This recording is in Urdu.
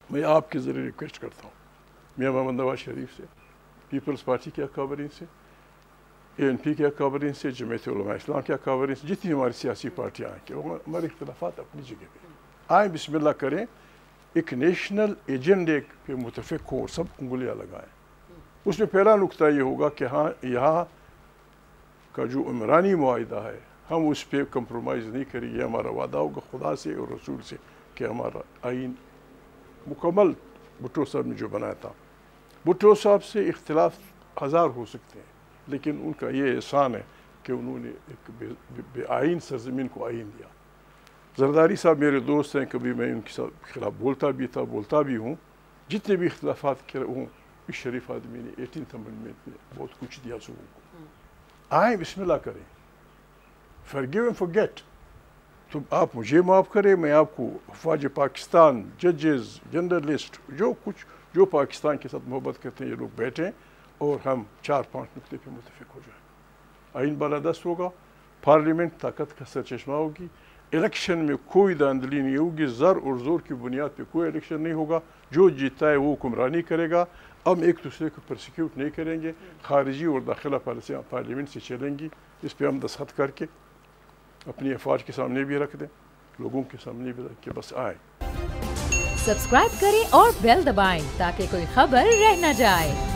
میں آپ کے ذریعے ریکویسٹ کرتا ہوں میاں محمد نواز شریف سے، پیپلز پارٹی کے اکابرین سے، ANP کے اکابرین سے، جمعیت علماء اسلام کے اکابرین سے، جتنی ہماری سیاسی پارٹیاں ہیں کہ ہمارے اختلافات اپنی جگہ پہ آئیں، بسم اللہ کریں، ایک نیشنل ایجنڈے پہ متفق ہو اور سب انگلیاں لگائیں۔ اس میں پہلا نقطہ یہ ہوگا کہ ہاں یہاں کا جو عمرانی معاہدہ ہے ہم اس پہ کمپرومائز نہیں کریں گے، ہمارا وعدہ ہوگا خدا سے اور رسول سے کہ ہمارا آئین مکمل بھٹو صاحب نے جو بنایا تھا۔ بھٹو صاحب سے اختلاف ہزار ہو سکتے ہیں لیکن ان کا یہ احسان ہے کہ انہوں نے ایک بے آئین سرزمین کو آئین دیا۔ زرداری صاحب میرے دوست ہیں، کبھی میں ان کے خلاف بولتا بھی تھا، بولتا بھی ہوں، جتنے بھی اختلافات ہوں، اس شریف آدمی نے 18th امنڈمنٹ میں بہت کچھ دیا لوگوں کو۔ آئیں، بسم اللہ کریں، forgive and forget۔ تو آپ مجھے معاف کریں، میں آپ کو افواج پاکستان، ججز، جرنلسٹ، جو پاکستان کے ساتھ محبت کرتے ہیں، یہ لوگ بیٹھیں اور ہم 4-5 نقطے پہ متفق ہو جائیں۔ آئین بالادست ہوگا، پارلیمنٹ طاقت کا سرچشمہ ہوگی، الیکشن میں کوئی داندلی نہیں ہوگی، زر اور زور کی بنیاد پہ کوئی الیکشن نہیں ہوگا، جو جیتا ہے وہ حکمرانی کرے گا۔ ہم ایک دوسرے کو پرسیکیوٹ نہیں کریں گے، خارجی اور داخلہ پالیسیاں پارلیمنٹ سے چلیں گی، اس پہ ہم دستخط کر کے اپنی افواج کے سامنے بھی رکھ دیں، لوگوں کے سامنے بھی رکھ کے بس آئیں۔ سبسکرائب کریں اور بیل دبائیں تاکہ کوئی خبر رہ نہ جائے۔